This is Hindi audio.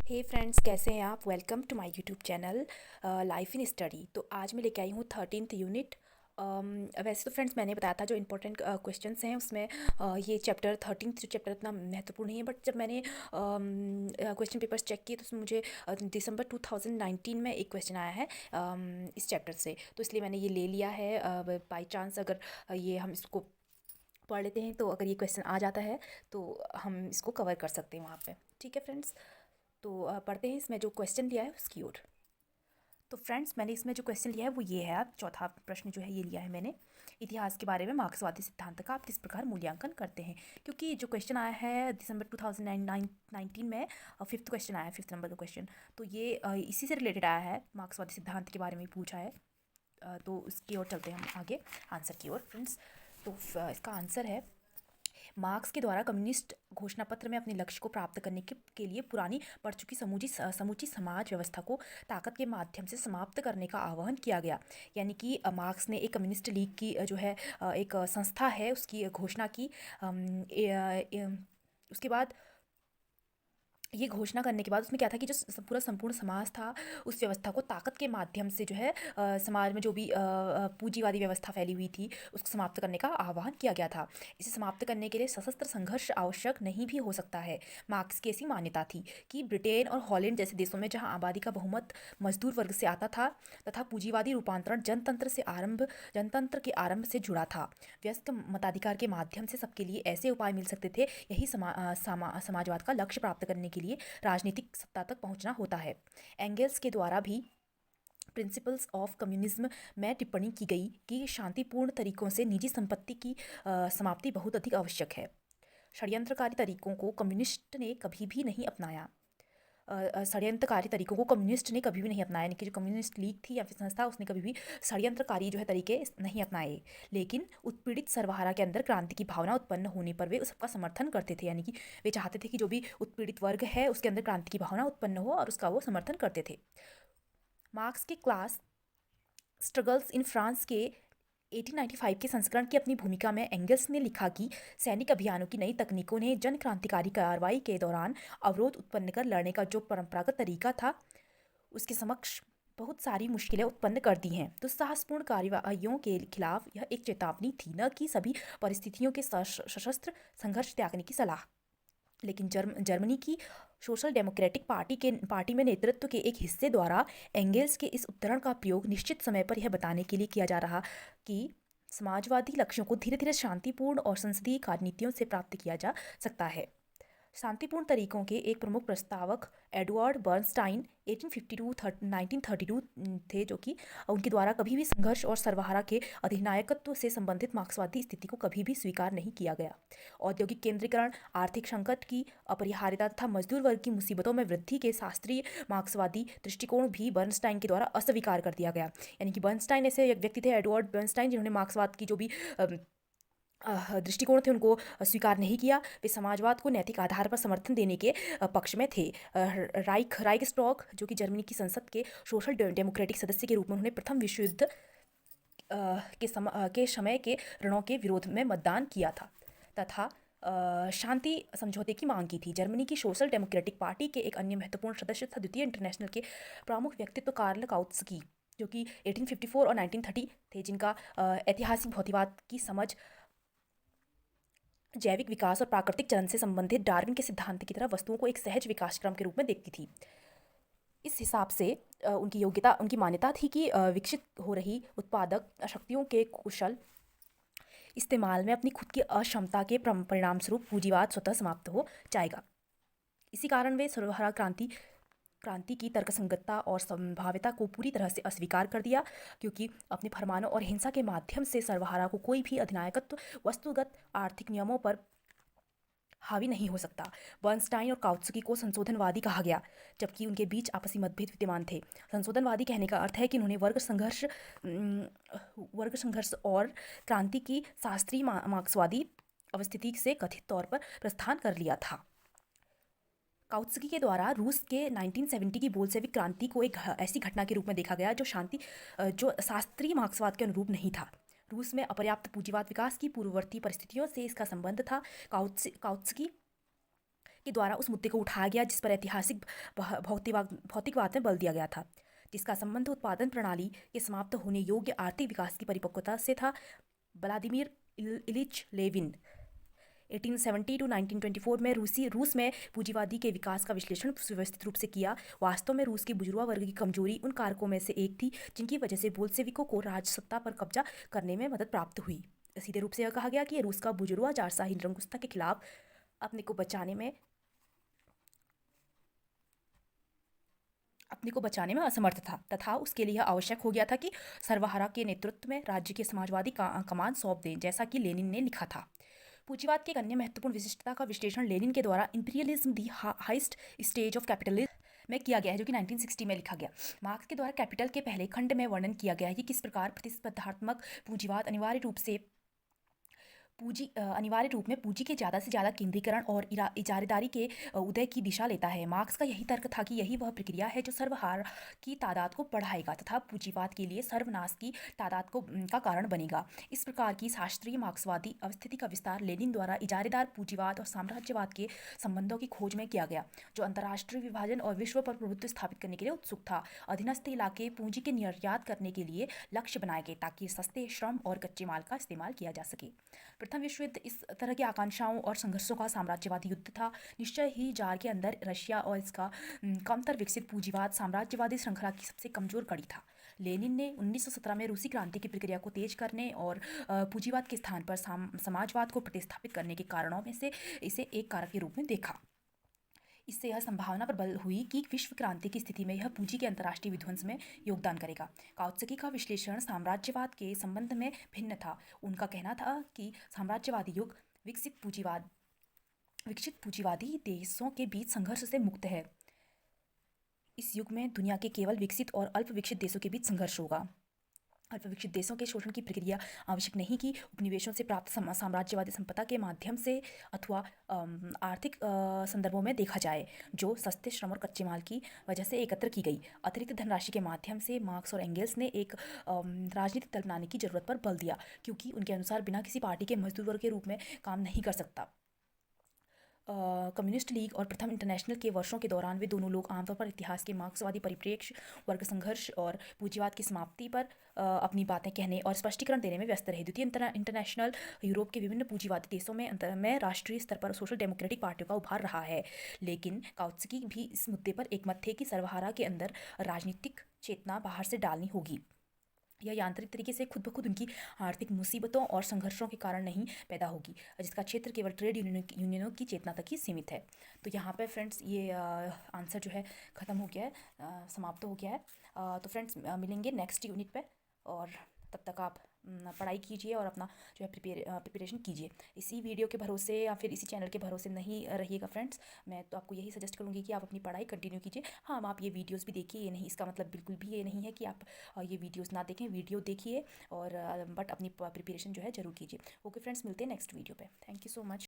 हे फ्रेंड्स, कैसे हैं आप। Welcome to my YouTube channel life in study. तो आज मैं लेके आई हूँ 13th यूनिट। वैसे तो फ्रेंड्स मैंने बताया था जो इंपॉर्टेंट क्वेश्चंस हैं उसमें ये चैप्टर 13th जो चैप्टर इतना महत्वपूर्ण नहीं है, बट जब मैंने क्वेश्चन पेपर्स चेक किए तो उसमें मुझे दिसंबर 2019 में एक क्वेश्चन आया है इस चैप्टर से, तो इसलिए मैंने ये ले लिया है। बाई चांस अगर ये हम इसको पढ़ लेते हैं तो अगर ये क्वेश्चन आ जाता है तो हम इसको कवर कर सकते हैं वहाँ पे। ठीक है फ्रेंड्स, तो पढ़ते हैं इसमें जो क्वेश्चन लिया है उसकी ओर। तो फ्रेंड्स मैंने इसमें जो क्वेश्चन लिया है वो ये है। चौथा प्रश्न जो है ये लिया है मैंने, इतिहास के बारे में मार्क्सवादी सिद्धांत का आप किस प्रकार मूल्यांकन करते हैं। क्योंकि जो क्वेश्चन आया है दिसंबर 2019 में, फिफ्थ क्वेश्चन आया है, फिफ्थ नंबर का क्वेश्चन, तो ये इसी से रिलेटेड आया है, मार्क्सवादी सिद्धांत के बारे में पूछा है। तो उसकी ओर चलते हैं हम आगे आंसर की ओर फ्रेंड्स। तो इसका आंसर है, मार्क्स के द्वारा कम्युनिस्ट घोषणा पत्र में अपने लक्ष्य को प्राप्त करने के लिए पुरानी पड़ चुकी समूची समाज व्यवस्था को ताकत के माध्यम से समाप्त करने का आह्वान किया गया। यानी कि मार्क्स ने एक कम्युनिस्ट लीग की जो है एक संस्था है उसकी घोषणा की। उसके बाद ये घोषणा करने के बाद उसमें क्या था कि जो पूरा संपूर्ण समाज था उस व्यवस्था को ताकत के माध्यम से जो है समाज में जो भी पूंजीवादी व्यवस्था फैली हुई थी उसको समाप्त करने का आह्वान किया गया था। इसे समाप्त करने के लिए सशस्त्र संघर्ष आवश्यक नहीं भी हो सकता है। मार्क्स की ऐसी मान्यता थी कि ब्रिटेन और हॉलैंड जैसे देशों में जहाँ आबादी का बहुमत मजदूर वर्ग से आता था तथा पूंजीवादी रूपांतरण जनतंत्र के आरंभ से जुड़ा था, व्यस्क मताधिकार के माध्यम से सबके लिए ऐसे उपाय मिल सकते थे। यही समाजवाद का लक्ष्य प्राप्त करने के लिए राजनीतिक सत्ता तक पहुंचना होता है। एंगल्स के द्वारा भी प्रिंसिपल्स ऑफ कम्युनिज्म में टिप्पणी की गई कि शांतिपूर्ण तरीकों से निजी संपत्ति की समाप्ति बहुत अधिक आवश्यक है। षड्यंत्रकारी तरीकों को कम्युनिस्ट ने कभी भी नहीं अपनाया। षड्यंत्रकारी तरीकों को कम्युनिस्ट ने कभी भी नहीं अपनाया, यानी कि जो कम्युनिस्ट लीग थी या फिर संस्था उसने कभी भी षड्यंत्रकारी जो है तरीके नहीं अपनाए। लेकिन उत्पीड़ित सर्वहारा के अंदर क्रांति की भावना उत्पन्न होने पर वे उसका समर्थन करते थे, यानी कि वे चाहते थे कि जो भी उत्पीड़ित वर्ग है उसके अंदर क्रांति की भावना उत्पन्न हो और उसका वो समर्थन करते थे। मार्क्स के क्लास स्ट्रगल्स इन फ्रांस के 1895 के संस्करण की अपनी भूमिका में एंगल्स ने लिखा कि सैनिक अभियानों की नई तकनीकों ने जन क्रांतिकारी कार्रवाई के दौरान अवरोध उत्पन्न कर लड़ने का जो परंपरागत तरीका था उसके समक्ष बहुत सारी मुश्किलें उत्पन्न कर दी हैं। तो साहसपूर्ण कार्रवाइयों के खिलाफ यह एक चेतावनी थी, न कि सभी परिस्थितियों के सशस्त्र संघर्ष त्यागने की सलाह। लेकिन जर्मनी की सोशल डेमोक्रेटिक पार्टी में नेतृत्व के एक हिस्से द्वारा एंगल्स के इस उद्धरण का प्रयोग निश्चित समय पर यह बताने के लिए किया जा रहा कि समाजवादी लक्ष्यों को धीरे धीरे शांतिपूर्ण और संसदीय कार्यनीतियों से प्राप्त किया जा सकता है। शांतिपूर्ण तरीकों के एक प्रमुख प्रस्तावक एडवर्ड बर्नस्टाइन 1932 थे, जो कि उनके द्वारा कभी भी संघर्ष और सर्वहारा के अधिनायकत्व से संबंधित मार्क्सवादी स्थिति को कभी भी स्वीकार नहीं किया गया। औद्योगिक केंद्रीकरण, आर्थिक संकट की अपरिहार्यता तथा मजदूर वर्ग की मुसीबतों में वृद्धि के शास्त्रीय मार्क्सवादी दृष्टिकोण भी बर्नस्टाइन के द्वारा अस्वीकार कर दिया गया। यानी कि बर्नस्टाइन ऐसे व्यक्ति थे, एडवर्ड बर्नस्टाइन, जिन्होंने मार्क्सवाद की जो भी दृष्टिकोण थे उनको स्वीकार नहीं किया। वे समाजवाद को नैतिक आधार पर समर्थन देने के पक्ष में थे। राइखस्टॉग, जो कि जर्मनी की संसद के सोशल डेमोक्रेटिक सदस्य के रूप में उन्होंने प्रथम विश्व युद्ध के समय के ऋणों के विरोध में मतदान किया था तथा शांति समझौते की मांग की थी। जर्मनी की सोशल डेमोक्रेटिक पार्टी के एक अन्य महत्वपूर्ण सदस्य तथा द्वितीय इंटरनेशनल के प्रमुख व्यक्तित्व कार्ल काउत्स्की, जो कि 1854 और 1930 थे, जिनका ऐतिहासिक भौतिकवाद की समझ जैविक विकास और प्राकृतिक चरण से संबंधित डार्विन के सिद्धांत की तरह वस्तुओं को एक सहज विकास क्रम के रूप में देखती थी। इस हिसाब से उनकी मान्यता थी कि विकसित हो रही उत्पादक शक्तियों के कुशल इस्तेमाल में अपनी खुद की अक्षमता के परिणामस्वरूप पूंजीवाद स्वतः समाप्त हो जाएगा। इसी कारण वे सर्वहारा क्रांति की तर्कसंगतता और संभाव्यता को पूरी तरह से अस्वीकार कर दिया, क्योंकि अपने फरमानों और हिंसा के माध्यम से सर्वहारा को कोई भी अधिनायकत्व वस्तुगत आर्थिक नियमों पर हावी नहीं हो सकता। बर्नस्टाइन और काउत्स्की को संशोधनवादी कहा गया, जबकि उनके बीच आपसी मतभेद विद्यमान थे। संशोधनवादी कहने का अर्थ है कि उन्होंने वर्ग संघर्ष और क्रांति की शास्त्रीय मार्क्सवादी अवस्थिति से कथित तौर पर प्रस्थान कर लिया था। काउत्स्की के द्वारा रूस के 1970 की बोल्शेविक क्रांति को एक ऐसी घटना के रूप में देखा गया जो शास्त्रीय मार्क्सवाद के अनुरूप नहीं था। रूस में अपर्याप्त पूंजीवाद विकास की पूर्ववर्ती परिस्थितियों से इसका संबंध था। काउत्स्की के द्वारा उस मुद्दे को उठाया गया जिस पर ऐतिहासिक भौतिकवाद में बल दिया गया था, जिसका संबंध उत्पादन प्रणाली के समाप्त होने योग्य आर्थिक विकास की परिपक्वता से था। व्लादिमीर इलिच लेविन 1870 टू 1924 में रूस में पूंजीवादी के विकास का विश्लेषण सुव्यवस्थित रूप से किया। वास्तव में रूस की बुजुर्गा वर्ग की कमजोरी उन कारकों में से एक थी जिनकी वजह से बोल्शेविकों को राजसत्ता पर कब्जा करने में मदद प्राप्त हुई। सीधे रूप से यह कहा गया कि रूस का बुजुर्गा जारशाही निरंकुशता के खिलाफ अपने को बचाने में असमर्थ था तथा उसके लिए यह आवश्यक हो गया था कि सर्वहारा के नेतृत्व में राज्य के समाजवादी कमान सौंप दें, जैसा कि लेनिन ने लिखा था। पूंजीवाद की एक अन्य महत्वपूर्ण विशिष्टता का विश्लेषण लेनिन के द्वारा imperialism the heist stage of capitalism में किया गया है, जो कि 1960 में लिखा गया। मार्क्स के द्वारा कैपिटल के पहले खंड में वर्णन किया गया है कि किस प्रकार प्रतिस्पर्धात्मक पूंजीवाद अनिवार्य रूप में पूंजी के ज़्यादा से ज़्यादा केंद्रीकरण और इजारेदारी के उदय की दिशा लेता है। मार्क्स का यही तर्क था कि यही वह प्रक्रिया है जो सर्वहारा की तादाद को बढ़ाएगा तथा पूंजीवाद के लिए सर्वनाश की तादाद का कारण बनेगा। इस प्रकार की शास्त्रीय मार्क्सवादी अवस्थिति का विस्तार लेनिन द्वारा इजारेदार पूंजीवाद और साम्राज्यवाद के संबंधों की खोज में किया गया, जो अंतर्राष्ट्रीय विभाजन और विश्व पर प्रभुत्व स्थापित करने के लिए उत्सुक था। अधीनस्थ इलाके पूंजी के निर्यात करने के लिए लक्ष्य बनाए गए ताकि सस्ते श्रम और कच्चे माल का इस्तेमाल किया जा सके। प्रथम विश्व युद्ध इस तरह की आकांक्षाओं और संघर्षों का साम्राज्यवादी युद्ध था। निश्चय ही जार के अंदर रशिया और इसका कमतर विकसित पूंजीवाद साम्राज्यवादी श्रृंखला की सबसे कमजोर कड़ी था। लेनिन ने 1917 में रूसी क्रांति की प्रक्रिया को तेज करने और पूंजीवाद के स्थान पर समाजवाद को प्रतिस्थापित करने के कारणों में से इसे एक कारक के रूप में देखा। इससे यह संभावना पर बल हुई कि विश्व क्रांति की स्थिति में यह पूंजी के अंतर्राष्ट्रीय विध्वंस में योगदान करेगा। काउत्स्की का विश्लेषण साम्राज्यवाद के संबंध में भिन्न था। उनका कहना था कि साम्राज्यवादी युग विकसित पूंजीवादी देशों के बीच संघर्ष से मुक्त है। इस युग में दुनिया के केवल विकसित और अल्प विकसित देशों के बीच संघर्ष होगा। अल्प विकसित देशों के शोषण की प्रक्रिया आवश्यक नहीं कि उपनिवेशों से प्राप्त साम्राज्यवादी संपदा के माध्यम से अथवा आर्थिक संदर्भों में देखा जाए, जो सस्ते श्रम और कच्चे माल की वजह से एकत्र की गई अतिरिक्त धनराशि के माध्यम से। मार्क्स और एंगेल्स ने एक राजनीतिक दल बनाने की जरूरत पर बल दिया, क्योंकि उनके अनुसार बिना किसी पार्टी के मजदूर वर्ग के रूप में काम नहीं कर सकता। कम्युनिस्ट लीग और प्रथम इंटरनेशनल के वर्षों के दौरान वे दोनों लोग आमतौर पर इतिहास के मार्क्सवादी परिप्रेक्ष्य, वर्ग संघर्ष और पूंजीवाद की समाप्ति पर अपनी बातें कहने और स्पष्टीकरण देने में व्यस्त रहे। द्वितीय इंटरनेशनल यूरोप के विभिन्न पूंजीवादी देशों में राष्ट्रीय स्तर पर सोशल डेमोक्रेटिक पार्टियों का उभार रहा है, लेकिन काउत्स्की भी इस मुद्दे पर एकमत थे कि सर्वहारा के अंदर राजनीतिक चेतना बाहर से डालनी होगी। यह यांत्रिक तरीके से खुद ब खुद उनकी आर्थिक मुसीबतों और संघर्षों के कारण नहीं पैदा होगी, जिसका क्षेत्र केवल ट्रेड यूनियनों की चेतना तक ही सीमित है। तो यहाँ पे फ्रेंड्स ये आंसर जो है ख़त्म हो गया है, समाप्त हो गया है। तो फ्रेंड्स मिलेंगे नेक्स्ट यूनिट पे, और तब तक आप पढ़ाई कीजिए और अपना जो है प्रिपरेशन कीजिए। इसी वीडियो के भरोसे या फिर इसी चैनल के भरोसे नहीं रहिएगा फ्रेंड्स। मैं तो आपको यही सजेस्ट करूँगी कि आप अपनी पढ़ाई कंटिन्यू कीजिए। हाँ, आप ये वीडियोस भी देखिए, ये नहीं इसका मतलब बिल्कुल भी ये नहीं है कि आप ये वीडियोस ना देखें, वीडियो देखिए और बट अपनी प्रिपरेशन जो है ज़रूर कीजिए। ओके फ्रेंड्स, मिलते हैं नेक्स्ट वीडियो पे। Thank you so much.